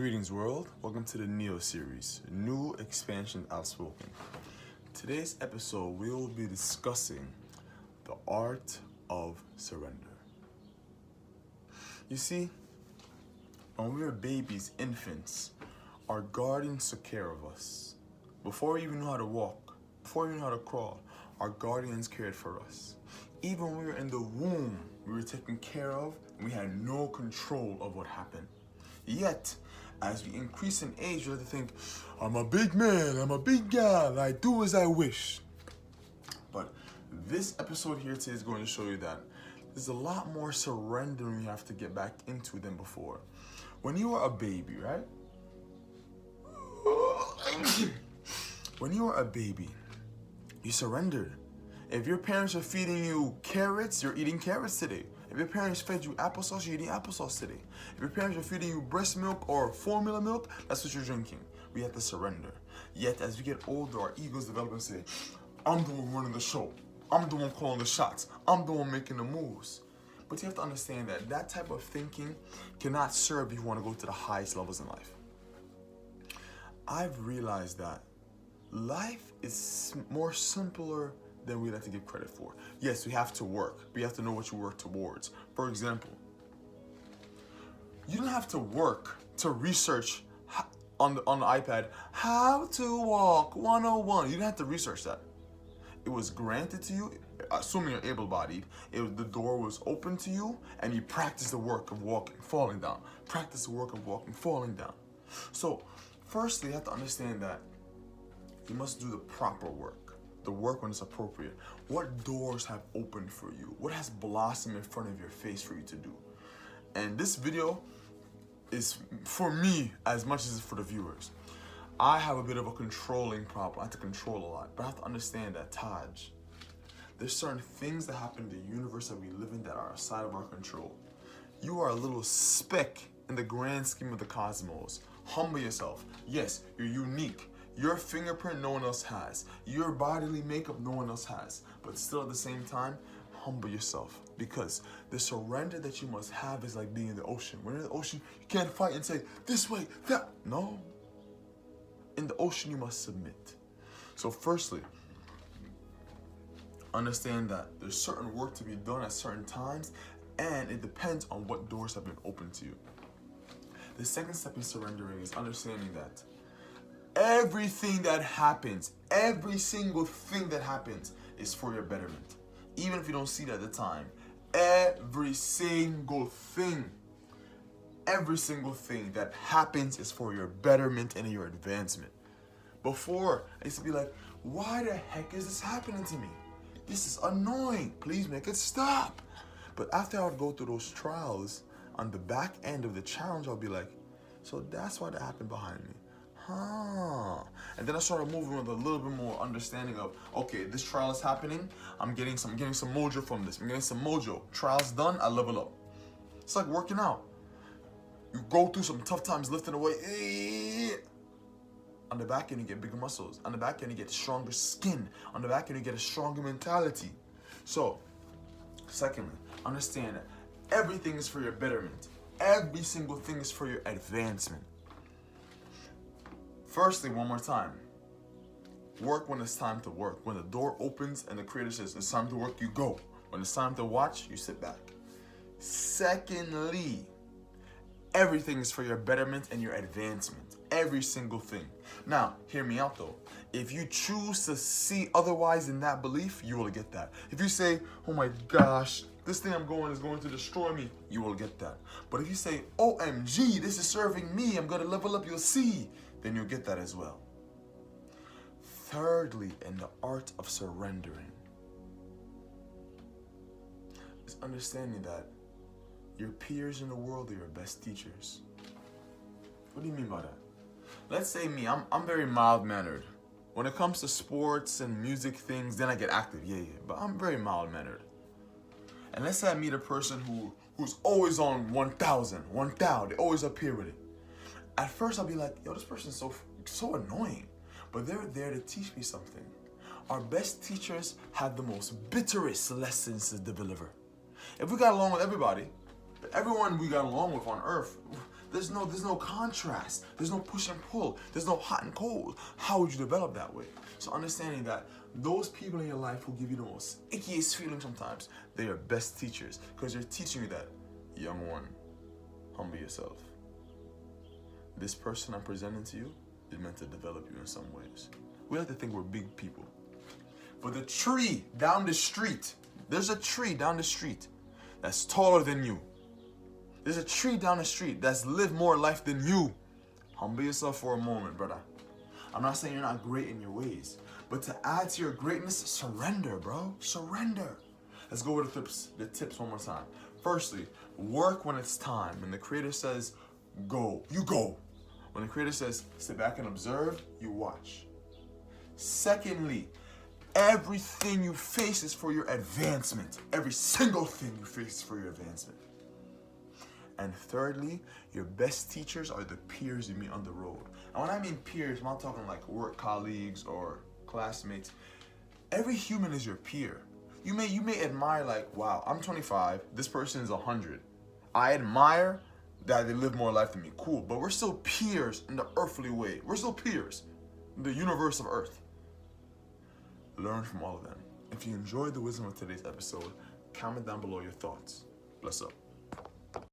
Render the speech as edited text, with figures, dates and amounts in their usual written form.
Greetings world, welcome to the Neo series, New Expansion Outspoken. Today's episode we will be discussing the art of surrender. You see, when we were babies, infants, our guardians took care of us. Before we even knew how to walk, before we knew how to crawl, our guardians cared for us. Even when we were in the womb, we were taken care of and we had no control of what happened. Yet, as we increase in age, we have to think, I'm a big man, I'm a big gal, I do as I wish. But this episode here today is going to show you that there's a lot more surrendering you have to get back into than before. When you were a baby, right? When you were a baby, you surrendered. If your parents are feeding you carrots, you're eating carrots today. If your parents fed you applesauce, you're eating applesauce today. If your parents are feeding you breast milk or formula milk, that's what you're drinking. We have to surrender. Yet, as we get older, our egos develop and say, I'm the one running the show. I'm the one calling the shots. I'm the one making the moves. But you have to understand that that type of thinking cannot serve if you want to go to the highest levels in life. I've realized that life is more simpler than we like to give credit for. Yes, we have to work. We have to know what you work towards. For example, you don't have to work to research on the iPad how to walk 101. You didn't have to research that. It was granted to you, assuming you're able-bodied. The door was open to you, and you practice the work of walking, falling down. Practice the work of walking, falling down. So, firstly, you have to understand that you must do the proper work. The work when it's appropriate. What doors have opened for you? What has blossomed in front of your face for you to do? And this video is for me as much as it's for the viewers. I have a bit of a controlling problem. I have to control a lot. But I have to understand that, Taj, there's certain things that happen in the universe that we live in that are outside of our control. You are a little speck in the grand scheme of the cosmos. Humble yourself. Yes, you're unique. Your fingerprint no one else has. Your bodily makeup no one else has. But still at the same time, humble yourself. Because the surrender that you must have is like being in the ocean. When you're in the ocean, you can't fight and say, this way, that. No. In the ocean, you must submit. So firstly, understand that there's certain work to be done at certain times, and it depends on what doors have been opened to you. The second step in surrendering is understanding that everything that happens, every single thing that happens is for your betterment. Even if you don't see it at the time, every single thing that happens is for your betterment and your advancement. Before, I used to be like, why the heck is this happening to me? This is annoying. Please make it stop. But after I would go through those trials, on the back end of the challenge, I'll be like, so that's why that happened behind me. And then I started moving with a little bit more understanding of, okay, this trial is happening. I'm getting some mojo from this. I'm getting some mojo. Trial's done, I level up. It's like working out. You go through some tough times lifting away. On the back end, you get bigger muscles. On the back end, you get stronger skin. On the back end, you get a stronger mentality. So, secondly, understand that everything is for your betterment. Every single thing is for your advancement. Firstly, one more time, work when it's time to work. When the door opens and the creator says it's time to work, you go. When it's time to watch, you sit back. Secondly, everything is for your betterment and your advancement. Every single thing. Now, hear me out though. If you choose to see otherwise in that belief, you will get that. If you say, oh my gosh, this thing I'm going is going to destroy me, you will get that. But if you say, OMG, this is serving me, I'm going to level up, you'll see, then you'll get that as well. Thirdly, in the art of surrendering, is understanding that your peers in the world are your best teachers. What do you mean by that? Let's say me, I'm very mild-mannered. When it comes to sports and music things, then I get active, yeah. But I'm very mild-mannered. And let's say I meet a person who's always on 1,000, they always up here with it. At first I'll be like, yo, this person's so annoying. But they're there to teach me something. Our best teachers have the most bitterest lessons to deliver. If we got along with everybody, everyone we got along with on earth, There's no contrast. There's no push and pull. There's no hot and cold. How would you develop that way? So understanding that those people in your life who give you the most ickiest feeling sometimes, they are best teachers because they're teaching you that, young one, humble yourself. This person I'm presenting to you is meant to develop you in some ways. We like to think we're big people. But the tree down the street, there's a tree down the street that's taller than you. There's a tree down the street that's lived more life than you. Humble yourself for a moment, brother. I'm not saying you're not great in your ways, but to add to your greatness, surrender, bro. Surrender. Let's go over the tips one more time. Firstly, work when it's time. When the creator says, go, you go. When the creator says, sit back and observe, you watch. Secondly, everything you face is for your advancement. Every single thing you face is for your advancement. And thirdly, your best teachers are the peers you meet on the road. And when I mean peers, I'm not talking like work colleagues or classmates. Every human is your peer. You may admire like, wow, I'm 25, this person is 100. I admire that they live more life than me. Cool, but we're still peers in the earthly way. We're still peers in the universe of Earth. Learn from all of them. If you enjoyed the wisdom of today's episode, comment down below your thoughts. Bless up.